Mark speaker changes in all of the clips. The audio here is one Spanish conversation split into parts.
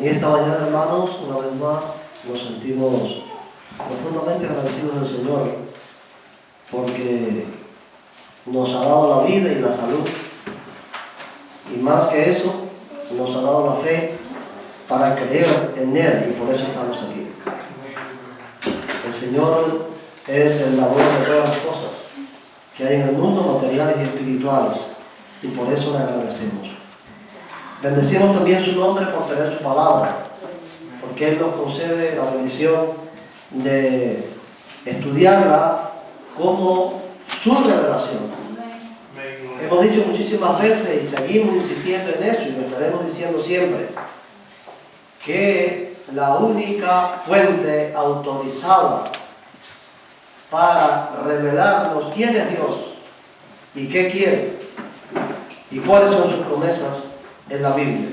Speaker 1: En esta mañana, hermanos, una vez más nos sentimos profundamente agradecidos al Señor porque nos ha dado la vida y la salud, y más que eso, nos ha dado la fe para creer en Él, y por eso estamos aquí. El Señor es el dador de todas las cosas que hay en el mundo, materiales y espirituales, y por eso le agradecemos. Bendecimos también su nombre por tener su palabra, porque Él nos concede la bendición de estudiarla como su revelación. Hemos dicho muchísimas veces y seguimos insistiendo en eso, y lo estaremos diciendo siempre, que la única fuente autorizada para revelarnos quién es Dios y qué quiere y cuáles son sus promesas en la Biblia.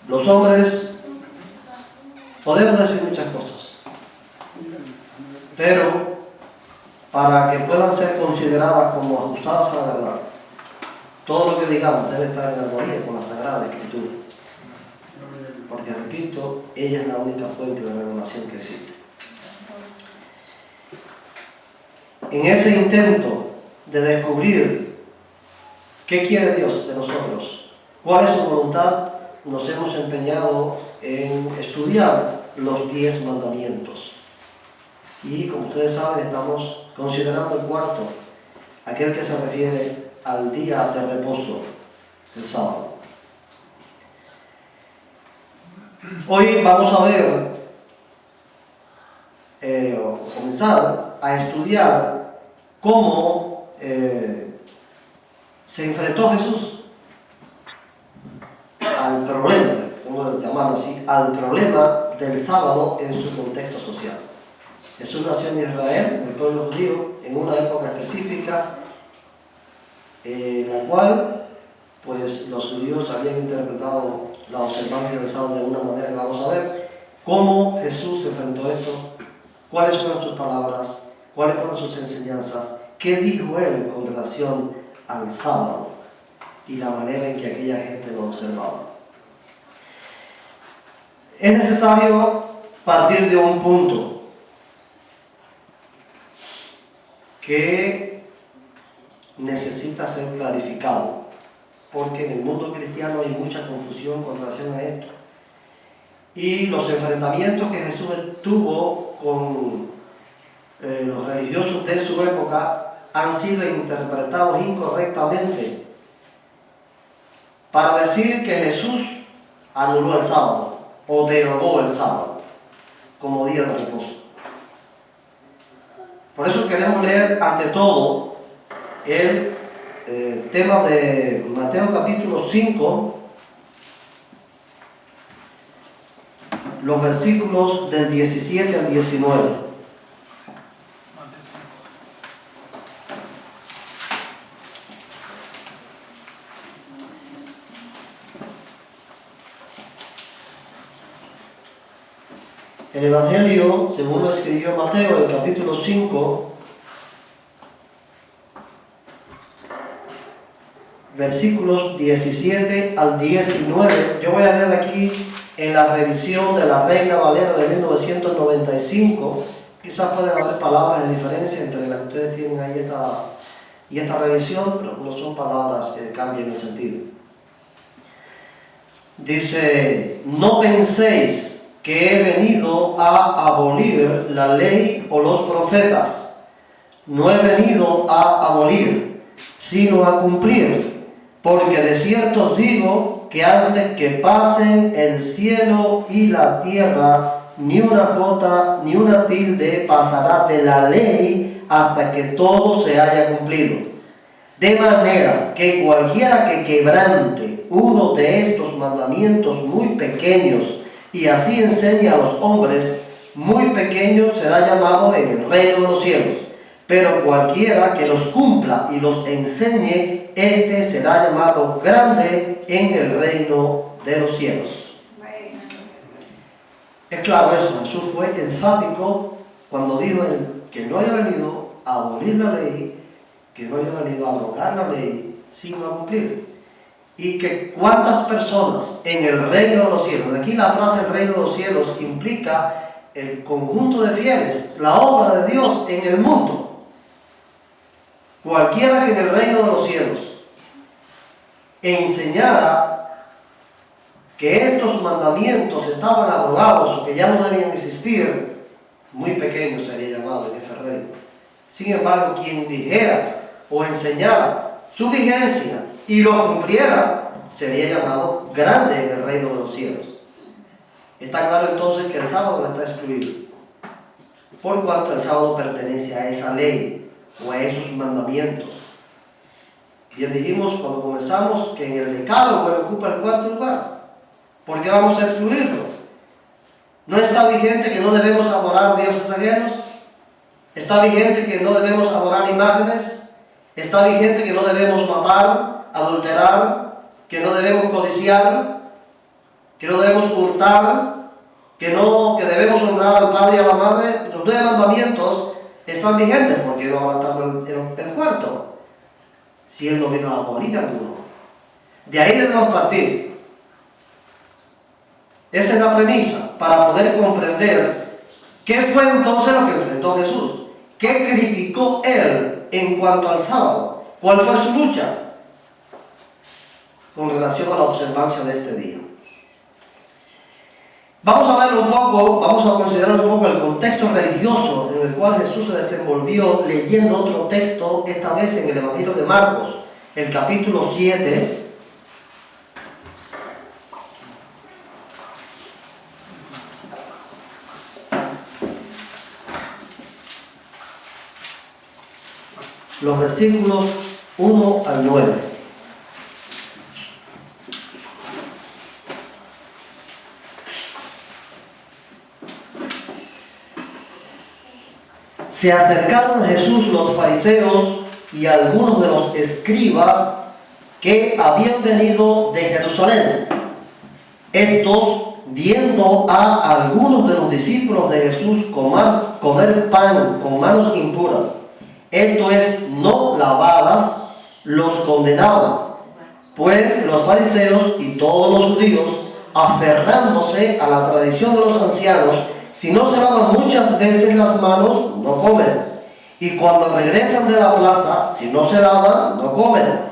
Speaker 1: Los hombres podemos decir muchas cosas, pero para que puedan ser consideradas como ajustadas a la verdad, todo lo que digamos debe estar en armonía con la Sagrada Escritura. Porque, repito, ella es la única fuente de revelación que existe. En ese intento de descubrir qué quiere Dios de nosotros, cuál es su voluntad, nos hemos empeñado en estudiar los 10 mandamientos. Y, como ustedes saben, estamos considerando el cuarto, aquel que se refiere al día de reposo, el sábado. Hoy vamos a ver, o comenzar a estudiar cómo se enfrentó Jesús al problema, vamos a llamarlo así, al problema del sábado en su contexto social. Jesús nació en Israel, en el pueblo judío, en una época específica, en la cual pues los judíos habían interpretado la observancia del sábado de una manera, y vamos a ver cómo Jesús enfrentó esto, cuáles fueron sus palabras, cuáles fueron sus enseñanzas, qué dijo Él con relación al sábado y la manera en que aquella gente lo observaba. Es necesario partir de un punto que necesita ser clarificado, porque en el mundo cristiano hay mucha confusión con relación a esto. Y los enfrentamientos que Jesús tuvo con los religiosos de su época han sido interpretados incorrectamente para decir que Jesús anuló el sábado o derogó el sábado como día de reposo. Por eso queremos leer ante todo el tema de Mateo capítulo 5, los versículos del 17 al 19. El Evangelio, según lo escribió Mateo, el capítulo 5, versículos 17 al 19. Yo voy a leer aquí en la revisión de la Reina Valera de 1995. Quizás pueden haber palabras de diferencia entre las que ustedes tienen ahí y esta revisión, pero no son palabras que cambien el sentido. Dice: no penséis que he venido a abolir la ley o los profetas. No he venido a abolir, sino a cumplir. Porque de cierto os digo que antes que pasen el cielo y la tierra, ni una jota ni una tilde pasará de la ley hasta que todo se haya cumplido. De manera que cualquiera que quebrante uno de estos mandamientos muy pequeños y así enseñe a los hombres, muy pequeño será llamado en el reino de los cielos. Pero cualquiera que los cumpla y los enseñe, este será llamado grande en el reino de los cielos. Es claro eso, Jesús fue enfático cuando dijo que no haya venido a abolir la ley, que no haya venido a abrogar la ley, sino a cumplir. y que cuántas personas en el reino de los cielos, aquí la frase el reino de los cielos implica el conjunto de fieles, la obra de Dios en el mundo. Cualquiera que en el reino de los cielos enseñara que estos mandamientos estaban abrogados o que ya no debían existir, muy pequeño sería llamado en ese reino. Sin embargo, quien dijera o enseñara su vigencia y lo cumpliera, sería llamado grande en el reino de los cielos. Está claro entonces que el sábado no está excluido, por cuanto el sábado pertenece a esa ley o a esos mandamientos. Bien dijimos cuando comenzamos que en el decálogo él ocupa el cuarto lugar. ¿Por qué vamos a excluirlo? ¿No está vigente que no debemos adorar dioses ajenos? ¿Está vigente que no debemos adorar imágenes? ¿Está vigente que no debemos matar, adulterar, que no debemos codiciar, que no debemos hurtar, que debemos honrar al padre y a la madre? Los 9 mandamientos están vigentes. ¿Por qué no ahora estamos en el cuarto? Si él no vino a abolir alguno. De ahí debemos partir. Esa es la premisa para poder comprender qué fue entonces lo que enfrentó Jesús. ¿Qué criticó él en cuanto al sábado? ¿Cuál fue su lucha con relación a la observancia de este día? Vamos a verlo un poco, vamos a considerar un poco el contexto religioso en el cual Jesús se desenvolvió leyendo otro texto, esta vez en el Evangelio de Marcos, el capítulo 7. Los versículos 1 al 9. Se acercaron a Jesús los fariseos y algunos de los escribas que habían venido de Jerusalén. Estos, viendo a algunos de los discípulos de Jesús comer pan con manos impuras, esto es, no lavadas, los condenaban. Pues los fariseos y todos los judíos, aferrándose a la tradición de los ancianos, si no se lavan muchas veces las manos, no comen. Y cuando regresan de la plaza, si no se lavan, no comen.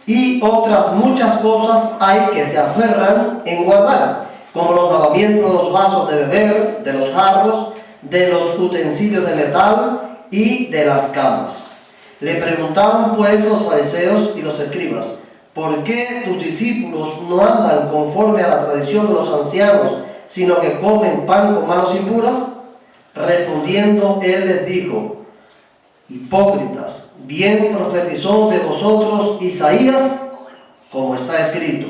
Speaker 1: Y otras muchas cosas hay que se aferran en guardar, como los lavamientos de los vasos de beber, de los jarros, de los utensilios de metal y de las camas. Le preguntaron pues los fariseos y los escribas: ¿por qué tus discípulos no andan conforme a la tradición de los ancianos, sino que comen pan con manos impuras? Respondiendo él les dijo: hipócritas, bien profetizó de vosotros Isaías, como está escrito: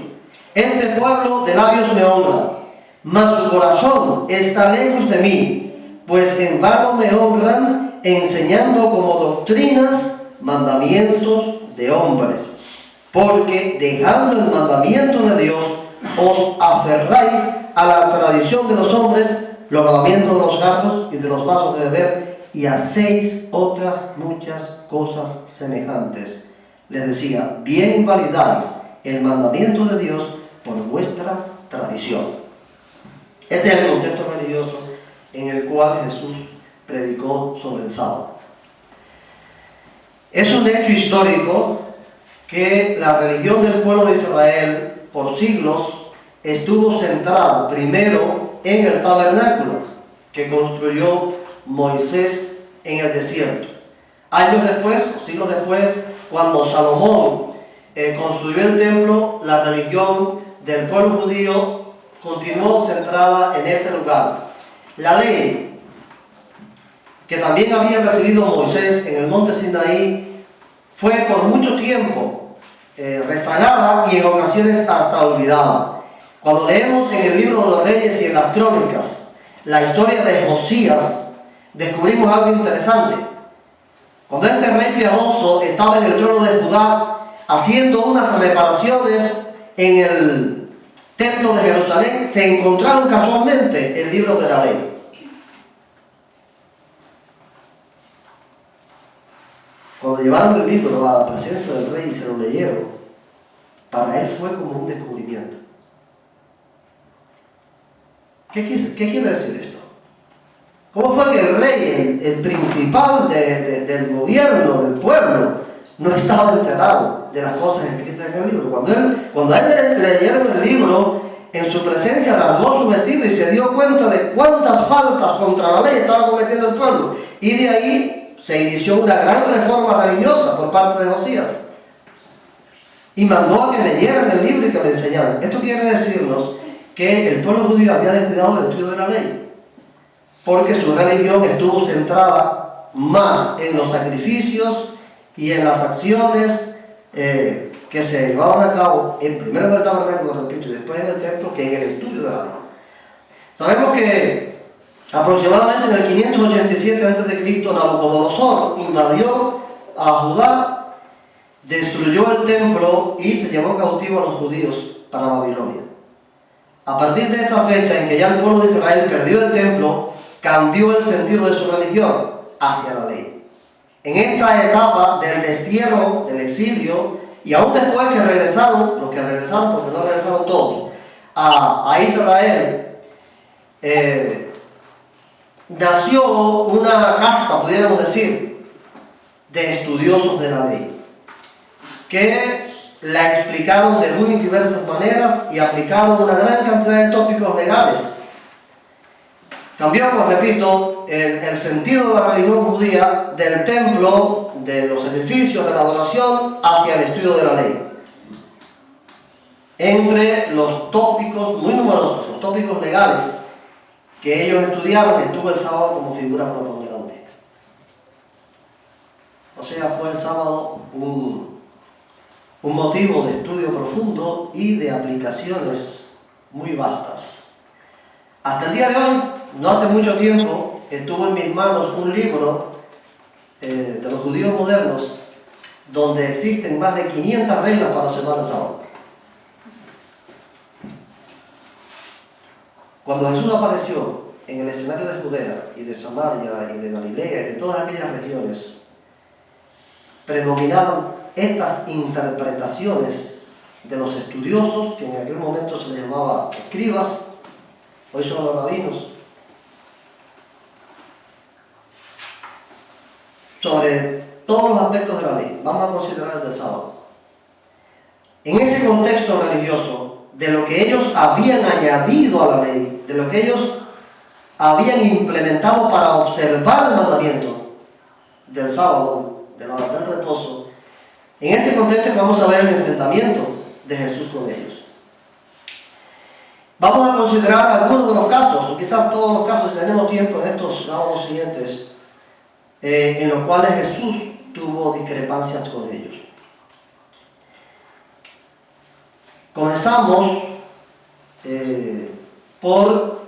Speaker 1: este pueblo de labios me honra, mas su corazón está lejos de mí, pues en vano me honran, enseñando como doctrinas mandamientos de hombres. Porque dejando el mandamiento de Dios, os aferráis a la tradición de los hombres, los lavamientos de los jarros y de los vasos de beber, y hacéis otras muchas cosas semejantes. Les decía: bien invalidáis el mandamiento de Dios por vuestra tradición. Este es el contexto religioso en el cual Jesús predicó sobre el sábado. Es un hecho histórico que la religión del pueblo de Israel por siglos estuvo centrada primero en el tabernáculo que construyó Moisés en el desierto. Años después, siglos después, cuando Salomón construyó el templo, la religión del pueblo judío continuó centrada en este lugar. La ley que también había recibido Moisés en el monte Sinaí fue por mucho tiempo rezagada y en ocasiones hasta olvidada. Cuando leemos en el libro de los Reyes y en las Crónicas la historia de Josías, descubrimos algo interesante. Cuando este rey piadoso estaba en el trono de Judá haciendo unas reparaciones en el templo de Jerusalén, se encontraron casualmente el libro de la ley. Cuando llevaron el libro a la presencia del rey y se lo leyeron, para él fue como un descubrimiento. ¿Qué quiere decir esto? ¿Cómo fue que el rey, el principal del gobierno, del pueblo, no estaba enterado de las cosas escritas en el libro? Cuando a él le leyeron el libro, en su presencia rasgó su vestido y se dio cuenta de cuántas faltas contra la ley estaba cometiendo el pueblo. Y de ahí se inició una gran reforma religiosa por parte de Josías. Y mandó a que leyeran el libro y que le enseñaran. Esto quiere decirnos que el pueblo judío había descuidado el estudio de la ley, porque su religión estuvo centrada más en los sacrificios y en las acciones que se llevaban a cabo, primero en el tabernáculo, repito, y después en el templo, que en el estudio de la ley. Sabemos que aproximadamente en el 587 a.C. Nabucodonosor invadió a Judá, destruyó el templo y se llevó cautivo a los judíos para Babilonia. A partir de esa fecha en que ya el pueblo de Israel perdió el templo, cambió el sentido de su religión hacia la ley. En esta etapa del destierro, del exilio, y aún después que regresaron, los que regresaron, porque no regresaron todos, a Israel, nació una casta, pudiéramos decir, de estudiosos de la ley, que la explicaron de muy diversas maneras y aplicaron una gran cantidad de tópicos legales. Cambió, como repito, el sentido de la religión judía del templo, de los edificios, de la adoración, hacia el estudio de la ley. Entre los tópicos, muy numerosos, los tópicos legales que ellos estudiaban, estuvo el sábado como figura preponderante. O sea, fue el sábado un motivo de estudio profundo y de aplicaciones muy vastas. Hasta el día de hoy, no hace mucho tiempo, estuvo en mis manos un libro de los judíos modernos, donde existen más de 500 reglas para observar el sábado. Cuando Jesús apareció en el escenario de Judea y de Samaria y de Galilea y de todas aquellas regiones, predominaban estas interpretaciones de los estudiosos, que en aquel momento se les llamaba escribas, hoy son los rabinos, sobre todos los aspectos de la ley. Vamos a considerar el del sábado. En ese contexto religioso, de lo que ellos habían añadido a la ley, de lo que ellos habían implementado para observar el mandamiento del sábado, del reposo, en ese contexto vamos a ver el enfrentamiento de Jesús con ellos. Vamos a considerar algunos de los casos, o quizás todos los casos, si tenemos tiempo en estos sábados siguientes, en los cuales Jesús tuvo discrepancias con ellos. Comenzamos por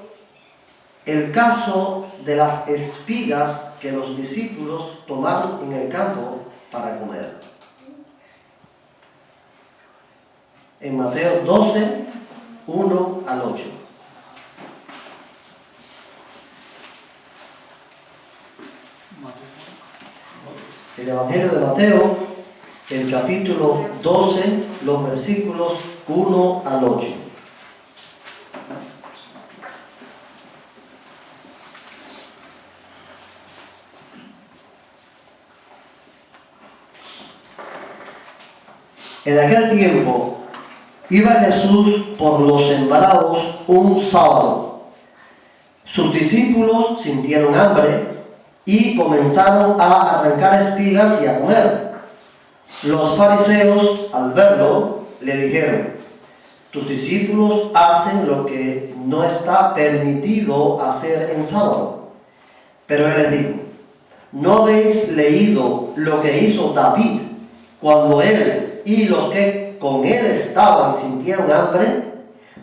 Speaker 1: el caso de las espigas que los discípulos tomaron en el campo para comer. En Mateo 12, 1 al 8. El Evangelio de Mateo, el capítulo 12, los versículos 1 al 8. En aquel tiempo iba Jesús por los sembrados un sábado. Sus discípulos sintieron hambre y comenzaron a arrancar espigas y a comer. Los fariseos, al verlo, le dijeron: tus discípulos hacen lo que no está permitido hacer en sábado. Pero él les dijo: ¿no habéis leído lo que hizo David cuando él y los que con él estaban sintieron hambre?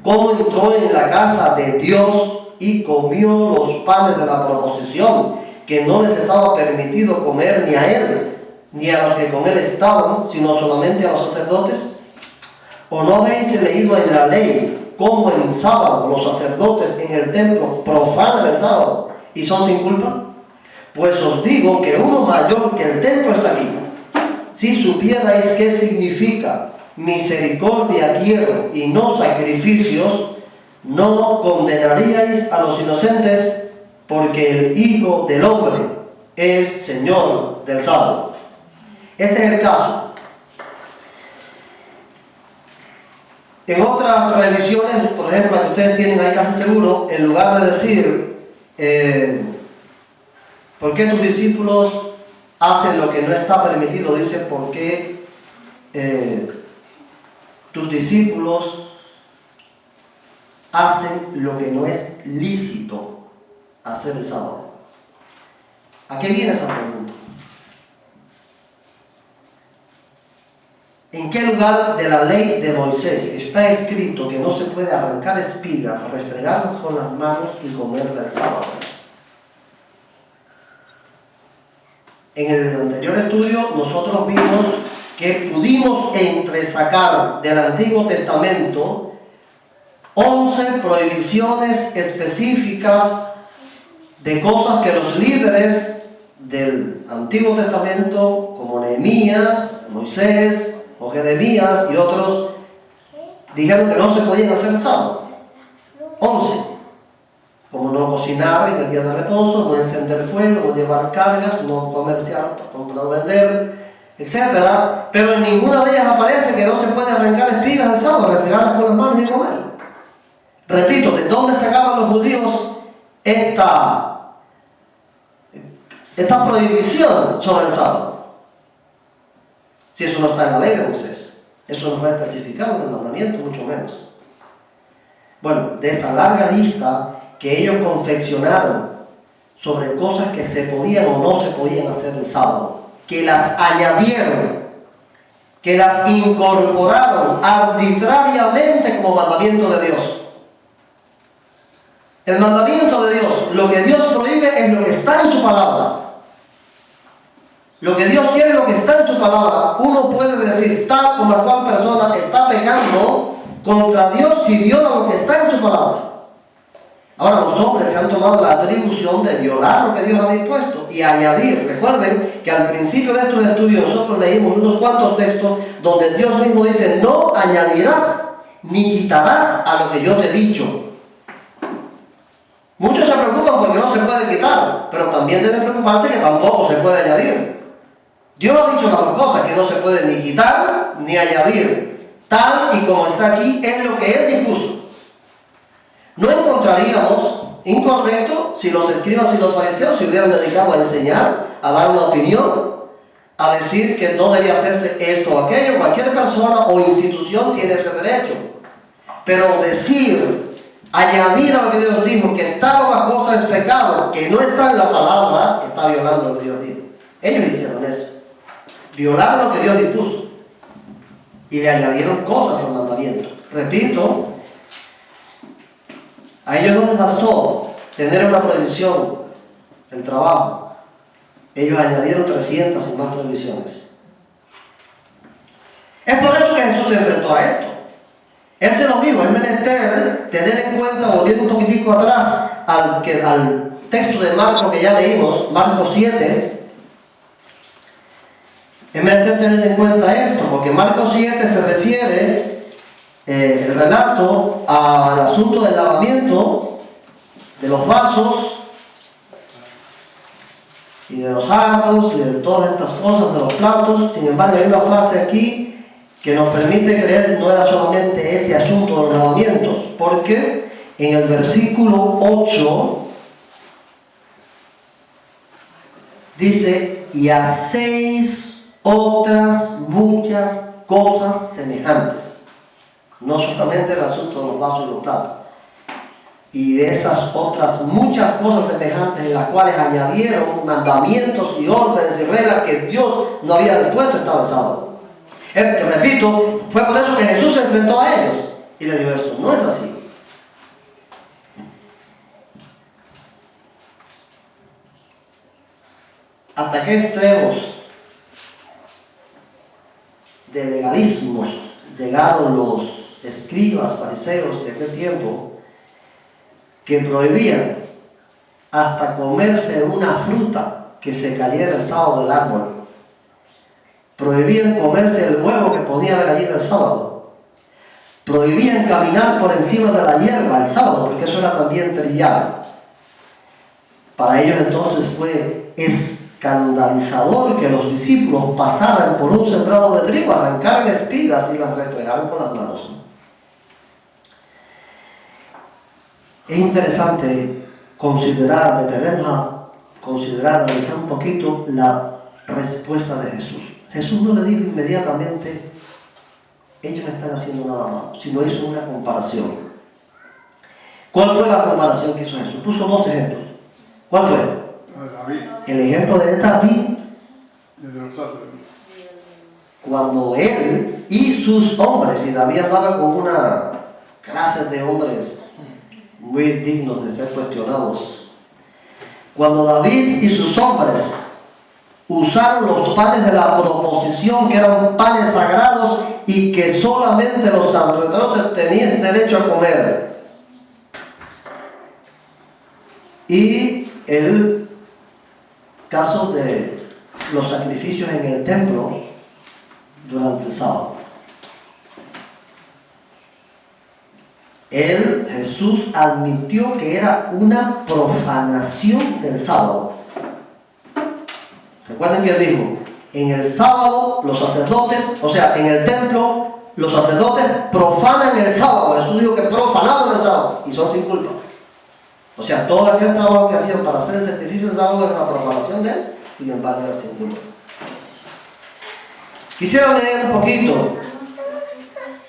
Speaker 1: ¿Cómo entró en la casa de Dios y comió los panes de la proposición, que no les estaba permitido comer ni a él, ni a los que con él estaban, sino solamente a los sacerdotes? ¿O no habéis leído en la ley cómo en sábado los sacerdotes en el templo profanan el sábado y son sin culpa? Pues os digo que uno mayor que el templo está aquí. Si supierais qué significa: misericordia quiero y no sacrificios, no condenaríais a los inocentes, porque el Hijo del Hombre es Señor del sábado. Este es el caso. En otras revisiones, por ejemplo, la que ustedes tienen ahí casi seguro, en lugar de decir ¿por qué tus discípulos hacen lo que no está permitido? Dice, ¿por qué tus discípulos hacen lo que no es lícito hacer el sábado? ¿A qué viene esa pregunta? ¿En qué lugar de la ley de Moisés está escrito que no se puede arrancar espigas, restregarlas con las manos y comerlas el sábado? En el anterior estudio nosotros vimos que pudimos entresacar del Antiguo Testamento 11 prohibiciones específicas de cosas que los líderes del Antiguo Testamento, como Nehemías, Moisés o Jeremías y otros, dijeron que no se podían hacer el sábado. 11. Como no cocinar en el día de reposo, no encender fuego, no llevar cargas, no comerciar, comprar o vender, etc. Pero en ninguna de ellas aparece que no se puede arrancar espigas el sábado, restregarlas con las manos y comer. Repito, ¿de dónde sacaban los judíos esta prohibición sobre el sábado? Si eso no está en la ley de Moisés, eso no fue especificado en el mandamiento, mucho menos. Bueno, de esa larga lista que ellos confeccionaron sobre cosas que se podían o no se podían hacer el sábado, que las añadieron, que las incorporaron arbitrariamente como mandamiento de Dios. El mandamiento de Dios, lo que Dios prohíbe es lo que está en su palabra. Lo que Dios quiere es lo que está en su palabra. Uno puede decir tal como cual persona está pecando contra Dios si viola lo que está en su palabra. Ahora los hombres se han tomado la atribución de violar lo que Dios ha dispuesto y añadir. Recuerden que al principio de estos estudios nosotros leímos unos cuantos textos donde Dios mismo dice: no añadirás ni quitarás a lo que yo te he dicho. Muchos se preocupan porque no se puede quitar, pero también deben preocuparse que tampoco se puede añadir. Dios ha dicho las dos cosas, que no se puede ni quitar ni añadir. Tal y como está aquí es lo que Él dispuso. No encontraríamos incorrecto si los escribas y los fariseos se hubieran dedicado a enseñar, a dar una opinión, a decir que no debía hacerse esto o aquello. Cualquier persona o institución tiene ese derecho. Pero decir, añadir a lo que Dios dijo, que tal o cual cosa es pecado, que no está en la palabra, está violando lo que Dios dijo. Ellos hicieron eso. Violaron lo que Dios dispuso. Y le añadieron cosas al mandamiento. Repito, a ellos no les bastó tener una prohibición del trabajo. Ellos añadieron 300 y más prohibiciones. Es por eso que Jesús se enfrentó a esto. Él se lo dijo, es menester tener en cuenta, volviendo un poquitico atrás al texto de Marcos que ya leímos, Marcos 7, es menester tener en cuenta esto, porque Marcos 7 se refiere el relato al asunto del lavamiento de los vasos y de los jarros y de todas estas cosas, de los platos. Sin embargo, hay una frase aquí que nos permite creer que no era solamente este asunto de los lavamientos, porque en el versículo 8 dice: y hacéis otras muchas cosas semejantes. No solamente el asunto de los vasos y los platos. Y de esas otras muchas cosas semejantes en las cuales añadieron mandamientos y órdenes y reglas que Dios no había dispuesto, estaba el sábado. Repito, fue por eso que Jesús se enfrentó a ellos y le dijo esto: no es así. ¿Hasta qué extremos de legalismos llegaron los escribas, fariseos de aquel tiempo, que prohibían hasta comerse una fruta que se cayera el sábado del árbol? prohibían comerse el huevo que ponía la gallina el sábado, prohibían caminar por encima de la hierba el sábado, porque eso era también trillado. Para ellos entonces fue escandalizador que los discípulos pasaran por un sembrado de trigo, arrancaran espigas y las restregaran con las manos. Es interesante considerar, detenernos a considerar, analizar un poquito la respuesta de Jesús. Jesús no le dijo inmediatamente, ellos no están haciendo nada malo, sino hizo una comparación. ¿Cuál fue la comparación que hizo Jesús? Puso dos ejemplos. ¿Cuál fue? El ejemplo de David, cuando él y sus hombres, y David andaba con una clase de hombres muy dignos de ser cuestionados, cuando David y sus hombres usaron los panes de la proposición, que eran panes sagrados y que solamente los sacerdotes tenían derecho a comer, y el caso de los sacrificios en el templo durante el sábado. Jesús admitió que era una profanación del sábado. Recuerden que él dijo, en el sábado los sacerdotes, o sea, en el templo los sacerdotes profanan el sábado. Jesús dijo que profanaban el sábado y son sin culpa. O sea, todo aquel trabajo que hacían para hacer el sacrificio del sábado era una profanación de él, sin embargo era sin culpa. Quisiera leer un poquito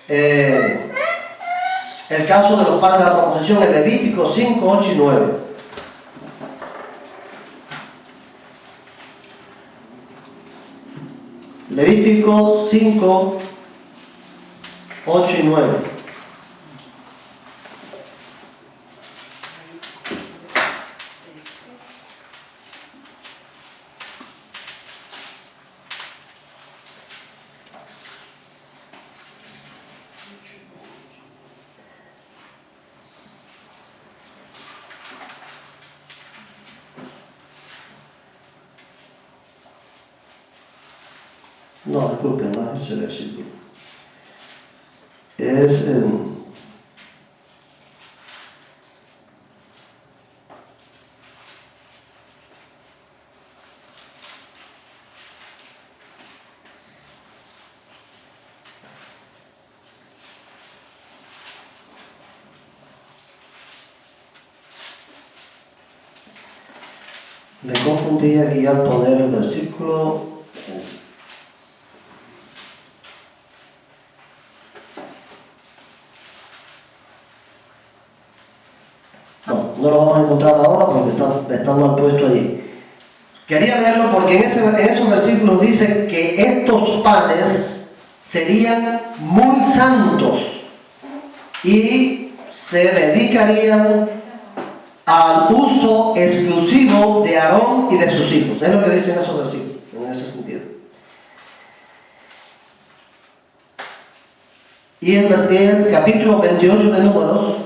Speaker 1: el caso de los panes de la proposición en Levítico 5, 8 y 9. Levítico 5, 8 y 9. No, disculpen, no es ese versículo. Es me confundí aquí al poner el versículo. No lo vamos a encontrar ahora porque está mal puesto allí. Quería leerlo porque en esos versículos dice que estos panes serían muy santos y se dedicarían al uso exclusivo de Aarón y de sus hijos. Es lo que dicen esos versículos, en ese sentido. Y en el capítulo 28 de Números,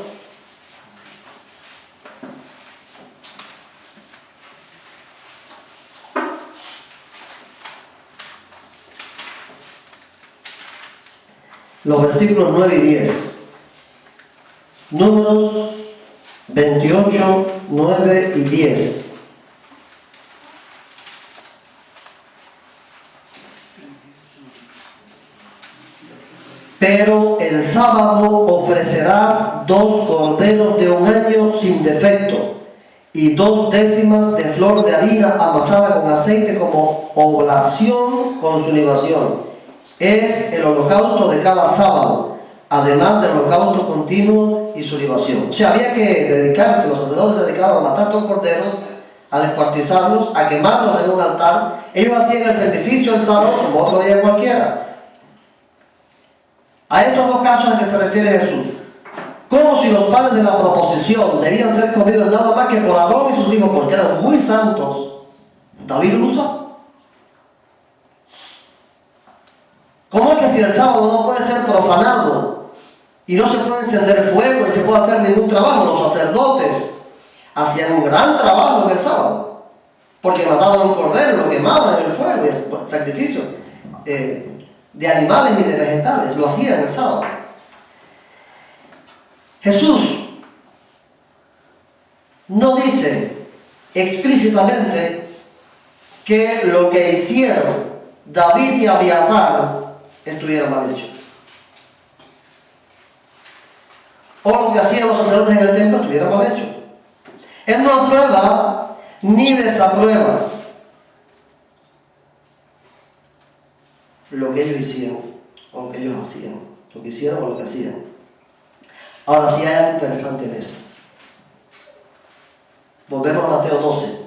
Speaker 1: los versículos 9 y 10. Números 28, 9 y 10. Pero el sábado ofrecerás 2 corderos de 1 año sin defecto y 2 décimas de flor de harina amasada con aceite como oblación con su libación. Es el holocausto de cada sábado, además del holocausto continuo y su libación. O sea, había que dedicarse, los sacerdotes se dedicaban a matar 2 corderos, a descuartizarlos, a quemarlos en un altar. Ellos hacían el sacrificio el sábado como otro día cualquiera. A estos 2 casos a que se refiere Jesús. Como si los panes de la proposición debían ser comidos nada más que por Aarón y sus hijos porque eran muy santos, David lo usó. ¿Cómo es que si el sábado no puede ser profanado y no se puede encender fuego y se puede hacer ningún trabajo? Los sacerdotes hacían un gran trabajo en el sábado porque mataban un cordero, lo quemaban en el fuego y el sacrificio. de animales y de vegetales, lo hacían el sábado. Jesús no dice explícitamente que lo que hicieron David y Abiatar estuviera mal hecho, o lo que hacían los sacerdotes en el templo estuviera mal hecho. Él no aprueba ni desaprueba lo que ellos hicieron o lo que ellos hacían, lo que hicieron o lo que hacían. Ahora sí hay algo interesante en esto. Volvemos a Mateo 12.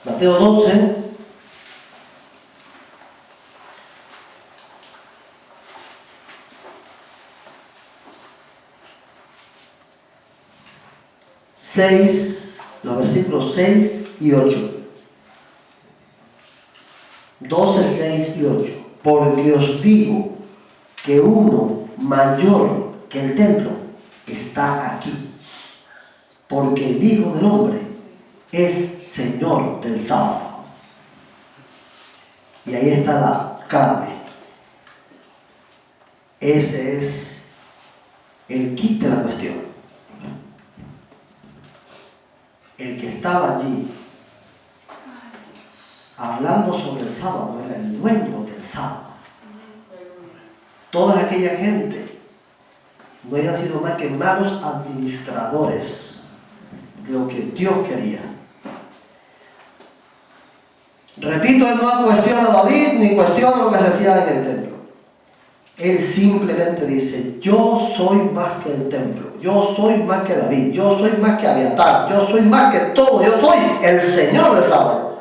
Speaker 1: Mateo 12, los versículos 6 y 8. 12, 6 y 8. Porque os digo que uno mayor que el templo está aquí, porque el Hijo del Hombre es Señor del sábado. Y ahí está la clave. Ese es el kit de la cuestión. El que estaba allí hablando sobre el sábado era el dueño del sábado. Toda aquella gente no habían sido más que malos administradores de lo que Dios quería. Repito, él no cuestiona a David ni cuestiona lo que se hacía en el templo. Él simplemente dice: yo soy más que el templo, yo soy más que David, yo soy más que Abiatar, yo soy más que todo, yo soy el Señor del sábado.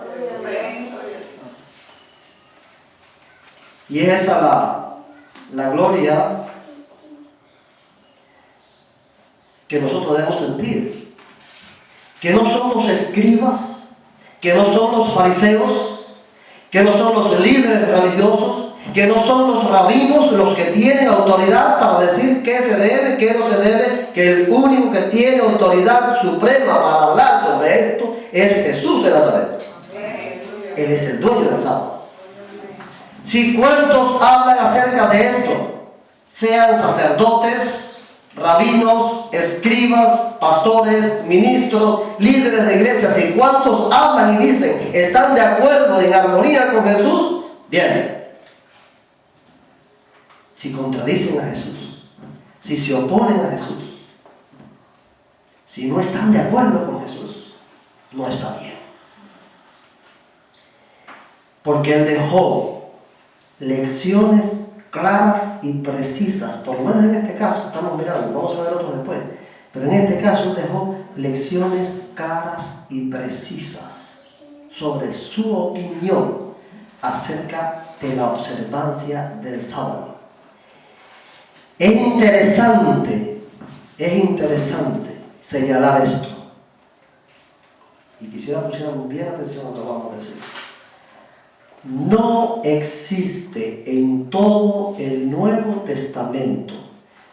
Speaker 1: Y es esa la gloria que nosotros debemos sentir. Que no son los escribas, que no son los fariseos, que no son los líderes religiosos, que no son los rabinos los que tienen autoridad para decir qué se debe, qué no se debe, que el único que tiene autoridad suprema para hablar sobre esto es Jesús de Nazaret. Él es el dueño del sábado. Si cuántos hablan acerca de esto, sean sacerdotes, rabinos, escribas, pastores, ministros, líderes de iglesia, si cuántos hablan y dicen están de acuerdo en armonía con Jesús, bien. Si contradicen a Jesús, si se oponen a Jesús, si no están de acuerdo con Jesús, no está bien. Porque Él dejó lecciones claras y precisas, por lo menos en este caso, estamos mirando, vamos a ver otros después, pero en este caso Él dejó lecciones claras y precisas sobre su opinión acerca de la observancia del sábado. Es interesante señalar esto, y quisiera pusiéramos bien atención a lo que vamos a decir. No existe en todo el Nuevo Testamento,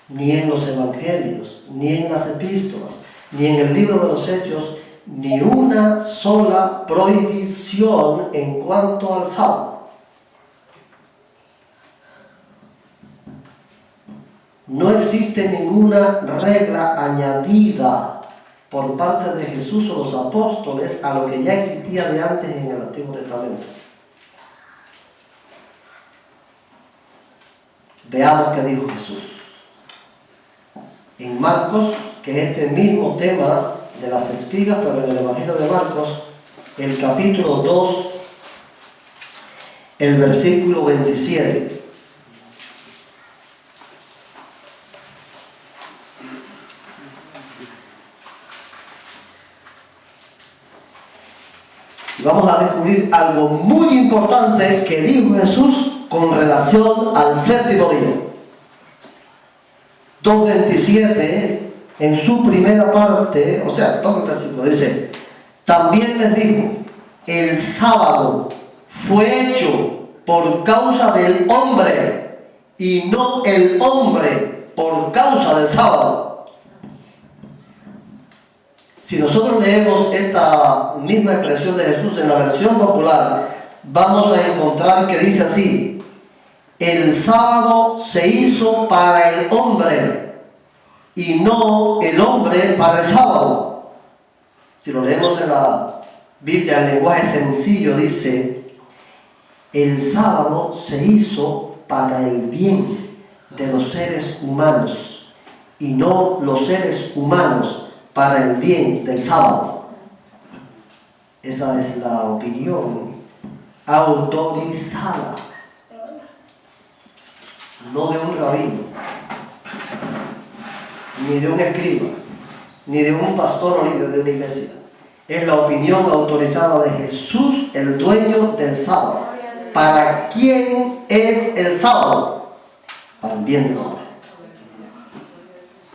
Speaker 1: ni en los Evangelios, ni en las epístolas, ni en el libro de los Hechos, ni una sola prohibición en cuanto al sábado. No existe ninguna regla añadida por parte de Jesús o los apóstoles a lo que ya existía de antes en el Antiguo Testamento. Veamos qué dijo Jesús. En Marcos, que es este mismo tema de las espigas, pero en el Evangelio de Marcos, el capítulo 2, el versículo 27. Y vamos a descubrir algo muy importante que dijo Jesús con relación al séptimo día. 2.27, en su primera parte, o sea, todo el versículo, dice: también les dijo, el sábado fue hecho por causa del hombre y no el hombre por causa del sábado. Si nosotros leemos esta misma expresión de Jesús en la versión popular, vamos a encontrar que dice así: el sábado se hizo para el hombre y no el hombre para el sábado. Si lo leemos en la Biblia, en lenguaje sencillo, dice: el sábado se hizo para el bien de los seres humanos y no los seres humanos para el bien del sábado. Esa es la opinión autorizada, no de un rabino, ni de un escriba, ni de un pastor o líder de una iglesia. Es la opinión autorizada de Jesús, el dueño del sábado. ¿Para quién es el sábado? Para el bien del hombre.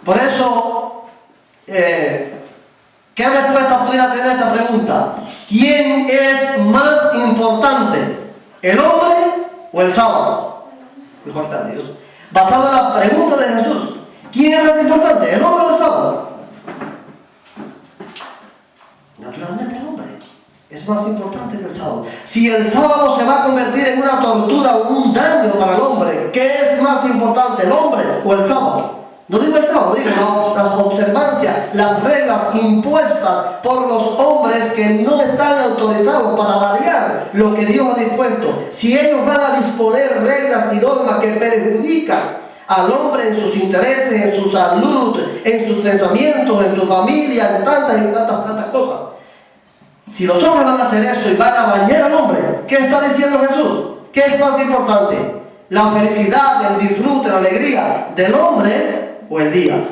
Speaker 1: Por eso, ¿qué respuesta pudiera tener esta pregunta? ¿Quién es más importante? ¿El hombre o el sábado? Importante, Dios. Basado en la pregunta de Jesús, ¿quién es más importante? ¿El hombre o el sábado? Naturalmente el hombre es más importante que el sábado. Si el sábado se va a convertir en una tortura o un daño para el hombre, ¿qué es más importante, el hombre o el sábado? No digo el sábado, digo la observancia, las reglas impuestas por los hombres que no están autorizados para variar lo que Dios ha dispuesto. Si ellos van a disponer reglas y normas que perjudican al hombre en sus intereses, en su salud, en sus pensamientos, en su familia, en tantas y tantas cosas. Si los hombres van a hacer eso y van a dañar al hombre, ¿qué está diciendo Jesús? ¿Qué es más importante? ¿La felicidad, el disfrute, la alegría del hombre o el día?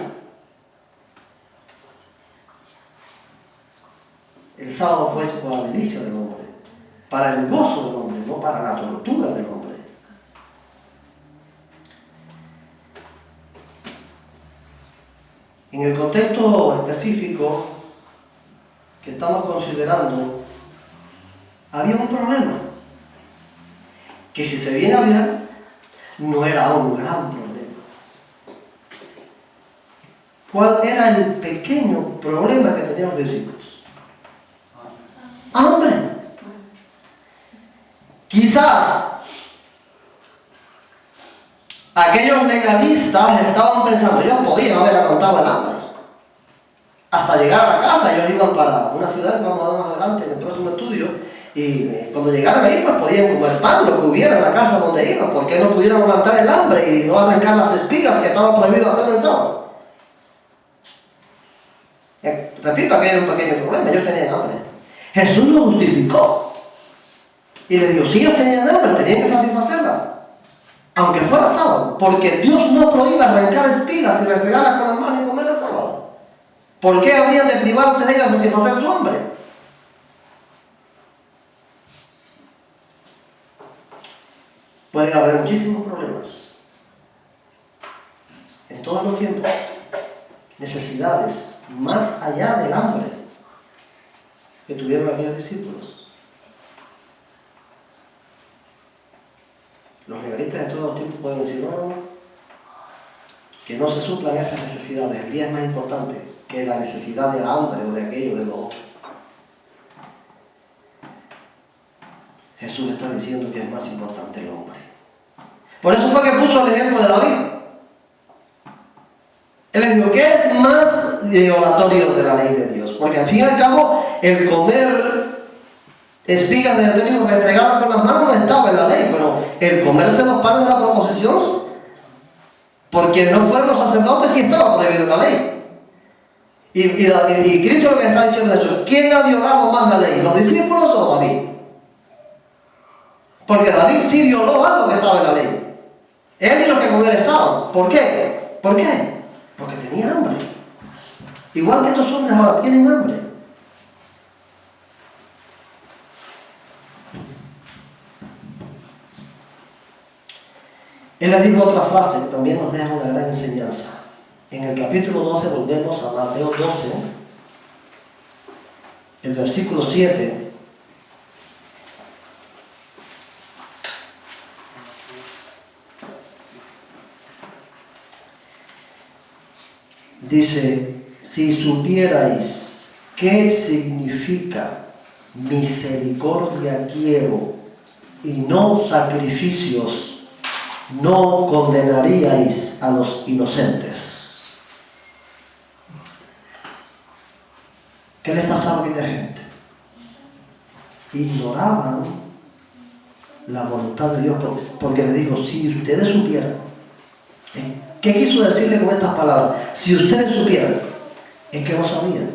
Speaker 1: El sábado fue hecho para la delicia del hombre, para el gozo del hombre, no para la tortura del hombre. En el contexto específico que estamos considerando, había un problema que, si se viene a ver, no era un gran problema. ¿Cuál era el pequeño problema que tenían los discípulos? Hambre. Quizás aquellos legalistas estaban pensando: ellos podían haber aguantado el hambre hasta llegar a la casa. Ellos iban para una ciudad que vamos a ver más adelante en el próximo estudio, y cuando llegaron ahí, pues podían comer pan, lo que hubiera en la casa donde iban, porque no pudieron aguantar el hambre y no arrancar las espigas que estaban prohibidos hacer el sábado. Repito, que era un pequeño problema, ellos tenían hambre. Jesús lo justificó y les dijo: si ellos tenían hambre, tenían que satisfacerla, aunque fuera sábado, porque Dios no prohíbe arrancar espigas y restregarlas con las manos y comer el sábado. ¿Por qué habrían de privarse de ellos a satisfacer su hambre? Pueden haber muchísimos problemas en todos los tiempos, necesidades más allá del hambre que tuvieron aquellos discípulos. Los legalistas de todos los tiempos pueden decir: no, que no se suplan esas necesidades. El día es más importante que la necesidad del hambre o de aquello o de lo otro. Jesús está diciendo que es más importante el hombre. Por eso fue que puso el ejemplo de David. Él les dijo: ¿qué es más violatorio de la ley de Dios? Porque al fin y al cabo, el comer espigas de trigo restregadas con las manos no estaba en la ley, pero el comerse los panes de la proposición, porque no fueron los sacerdotes, sí estaba prohibido en la ley. Y Cristo lo que está diciendo es eso: ¿quién ha violado más la ley, los discípulos o David? Porque David sí violó algo que estaba en la ley. Él y los que con él estaban. ¿Por qué? ¿Por qué? Porque tenía hambre. Igual que estos hombres ahora tienen hambre. Él les dijo otra frase que también nos deja una gran enseñanza. En el capítulo 12 volvemos a Mateo 12, el versículo 7. Dice, si supierais qué significa misericordia quiero y no sacrificios, no condenaríais a los inocentes. ¿Qué les pasaba a aquella gente? Ignoraban la voluntad de Dios, porque le dijo, si ustedes supieran, ¿qué quiso decirle con estas palabras? Si ustedes supieran, es que no sabían,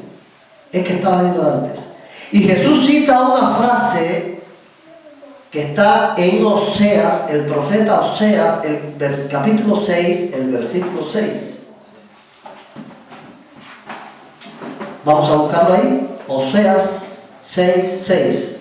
Speaker 1: es que estaban ignorantes. Y Jesús cita una frase que está en Oseas, el profeta Oseas, el capítulo 6, el versículo 6. Vamos a buscarlo ahí. Oseas 6, 6.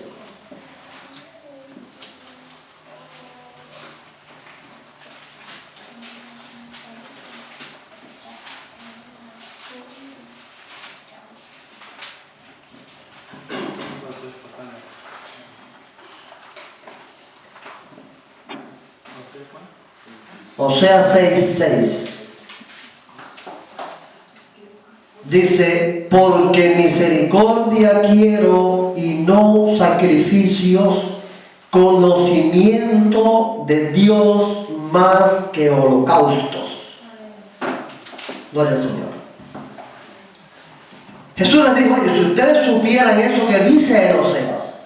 Speaker 1: Oseas 6, 6. Dice, porque misericordia quiero y no sacrificios, conocimiento de Dios más que holocaustos. Gloria al Señor. Jesús les dijo, oye, si ustedes supieran eso que dice en Oseas,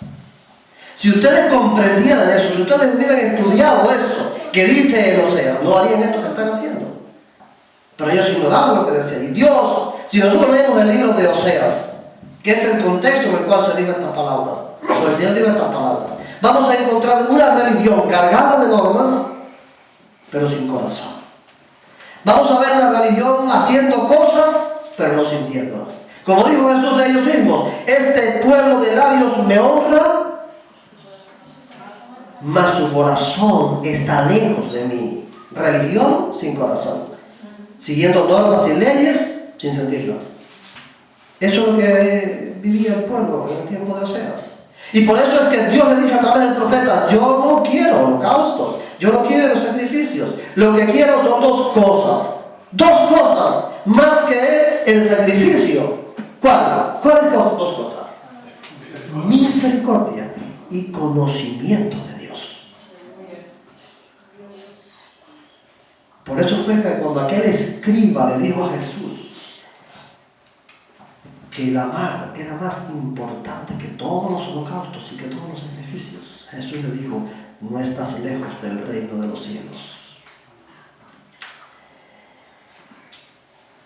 Speaker 1: si ustedes comprendieran eso, si ustedes hubieran estudiado eso que dice en Oseas, no harían esto que están haciendo. Pero ellos ignoraban lo que decía. Y Dios, si nosotros leemos el libro de Oseas, que es el contexto en el cual se digan estas palabras, o el Señor dijo estas palabras, vamos a encontrar una religión cargada de normas, pero sin corazón. Vamos a ver una religión haciendo cosas, pero no sintiéndolas. Como dijo Jesús de ellos mismos, este pueblo de labios me honra, mas su corazón está lejos de mí. Religión sin corazón, siguiendo normas y leyes sin sentirlas. Eso es lo que vivía el pueblo en el tiempo de Oseas. Y por eso es que Dios le dice a través del profeta, yo no quiero holocaustos, yo no quiero los sacrificios. Lo que quiero son dos cosas más que el sacrificio. ¿Cuáles son dos cosas? Misericordia y conocimiento de Dios. Por eso fue que cuando aquel escriba le dijo a Jesús que el amar era más importante que todos los holocaustos y que todos los sacrificios, Jesús le dijo, no estás lejos del reino de los cielos.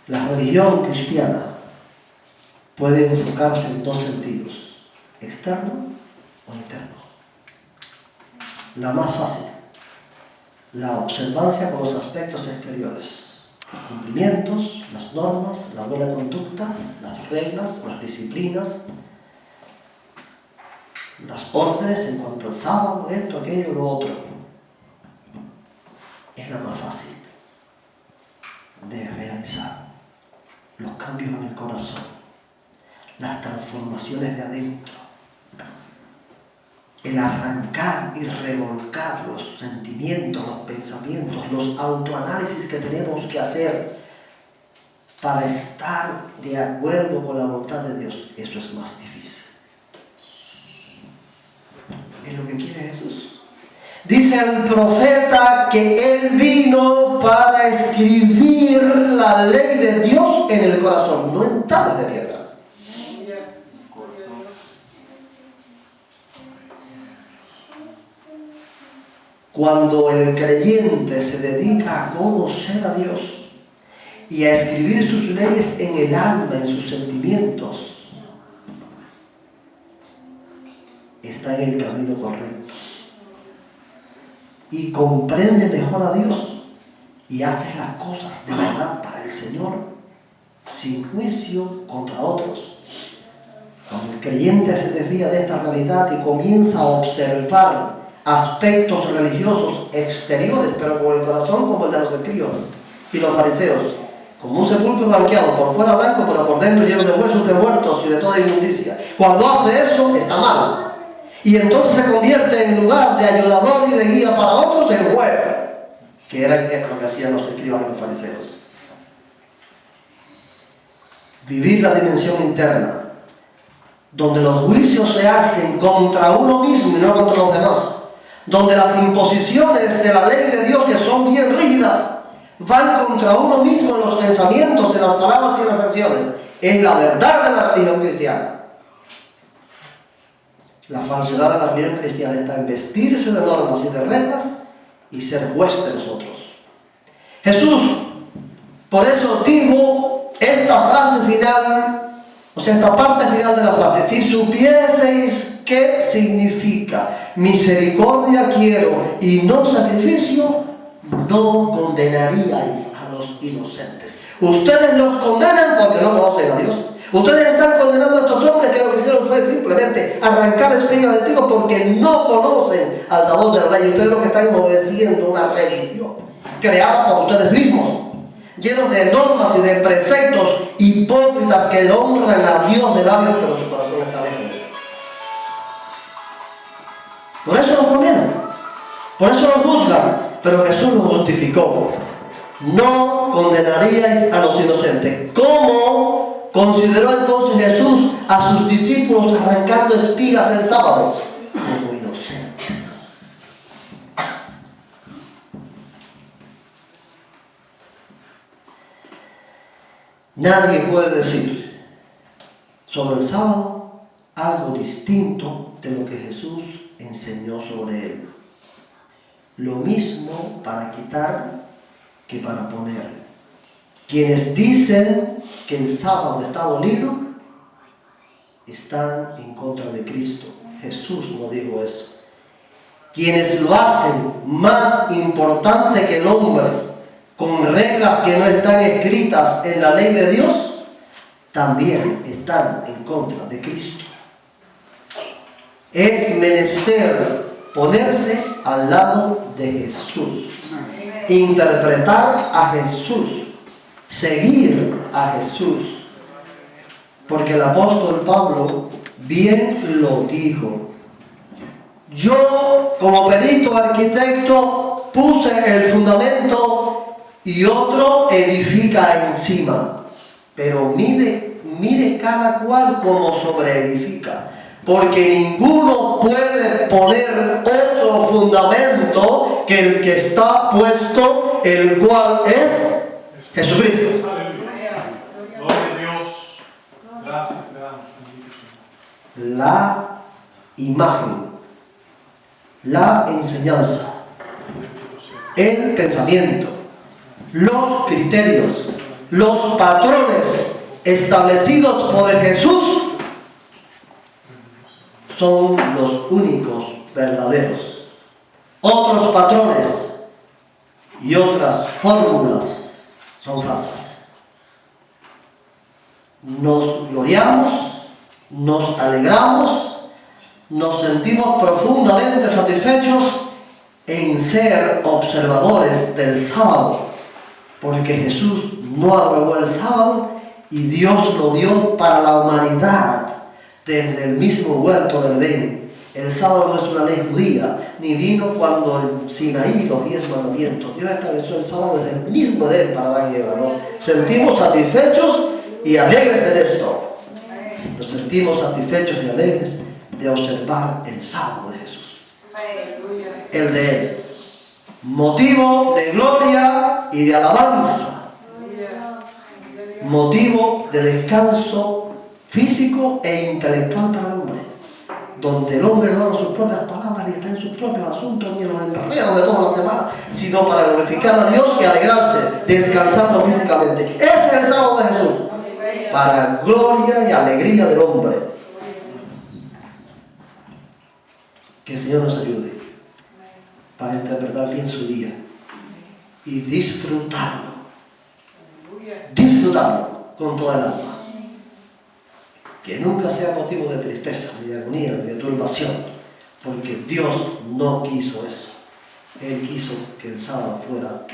Speaker 1: La religión cristiana puede enfocarse en dos sentidos, externo o interno. La más fácil, la observancia con los aspectos exteriores, los cumplimientos, las normas, la buena conducta, las reglas, las disciplinas, las órdenes en cuanto al sábado, esto, aquello, lo otro. Es la más fácil de realizar. Los cambios en el corazón, las transformaciones de adentro, el arrancar y revolcar los sentimientos, los pensamientos, los autoanálisis que tenemos que hacer para estar de acuerdo con la voluntad de Dios, eso es más difícil. Es lo que quiere Jesús. Dice el profeta que Él vino para escribir la ley de Dios en el corazón, no en tablas de piedra. Cuando el creyente se dedica a conocer a Dios y a escribir sus leyes en el alma, en sus sentimientos, está en el camino correcto. Y comprende mejor a Dios y hace las cosas de verdad para el Señor, sin juicio contra otros. Cuando el creyente se desvía de esta realidad y comienza a observar aspectos religiosos exteriores, pero con el corazón como el de los escribas y los fariseos, como un sepulcro blanqueado, por fuera blanco, pero por dentro lleno de huesos de muertos y de toda inmundicia. Cuando hace eso, está mal. Y entonces se convierte en lugar de ayudador y de guía para otros en juez, que era lo que hacían los escribas y los fariseos. vivir la dimensión interna, donde los juicios se hacen contra uno mismo y no contra los demás, donde las imposiciones de la ley de Dios, que son bien rígidas, van contra uno mismo en los pensamientos, en las palabras y en las acciones. Es la verdad de la religión cristiana. La falsedad de la religión cristiana está en vestirse de normas y de reglas y ser juez de nosotros. Jesús, por eso dijo esta frase final, o sea, esta parte final de la frase: si supieseis qué significa misericordia quiero y no sacrificio, no condenaríais a los inocentes. Ustedes los condenan porque no conocen a Dios. Ustedes están condenando a estos hombres que lo que hicieron fue simplemente arrancar espigas de trigo porque no conocen al dador de la ley. Ustedes lo que están obedeciendo una religión creada por ustedes mismos, llenos de normas y de preceptos hipócritas que honran a Dios de labios, pero su corazón está lejos. Por eso los condenan, por eso los juzgan, pero Jesús los justificó. No condenaríais a los inocentes. ¿Cómo consideró entonces Jesús a sus discípulos arrancando espigas el sábado? Como inocentes. Nadie puede decir sobre el sábado algo distinto de lo que Jesús enseñó sobre él. Lo mismo para quitar que para poner. Quienes dicen que el sábado está abolido están en contra de Cristo. Jesús no dijo eso. Quienes lo hacen más importante que el hombre, con reglas que no están escritas en la ley de Dios, también están en contra de Cristo. Es menester ponerse al lado de Jesús, interpretar a Jesús, seguir a Jesús, porque el apóstol Pablo bien lo dijo. Yo, como perito arquitecto, puse el fundamento y otro edifica encima, pero mire cada cual como sobreedifica, porque ninguno puede poner otro fundamento que el que está puesto, el cual es Jesucristo.
Speaker 2: Gloria a Dios. Gracias te damos.
Speaker 1: La imagen, la enseñanza, el pensamiento, los criterios, los patrones establecidos por Jesús son los únicos verdaderos. Otros patrones y otras fórmulas son falsas. Nos gloriamos, nos alegramos, nos sentimos profundamente satisfechos en ser observadores del sábado, porque Jesús no abrogó el sábado y Dios lo dio para la humanidad desde el mismo huerto del Edén. El sábado no es una ley judía, ni vino cuando en Sinaí los 10 mandamientos. Dios estableció el sábado desde el mismo Edén para Adán y Eva, ¿no? Sentimos satisfechos y alegres en esto. Nos sentimos satisfechos y alegres de observar el sábado de Jesús, el de Él, motivo de gloria y de alabanza, motivo de descanso físico e intelectual para el hombre, donde el hombre no habla sus propias palabras ni está en sus propios asuntos ni en los enredos de toda la semana, sino para glorificar a Dios y alegrarse descansando físicamente. Ese es el sábado de Jesús, para gloria y alegría del hombre. Que el Señor nos ayude para interpretar bien su día y disfrutarlo con toda el alma. Que nunca sea motivo de tristeza, ni de agonía, ni de turbación, porque Dios no quiso eso. Él quiso que el sábado fuera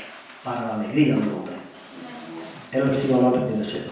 Speaker 1: para la alegría del hombre. Él reciba la orden y deseo.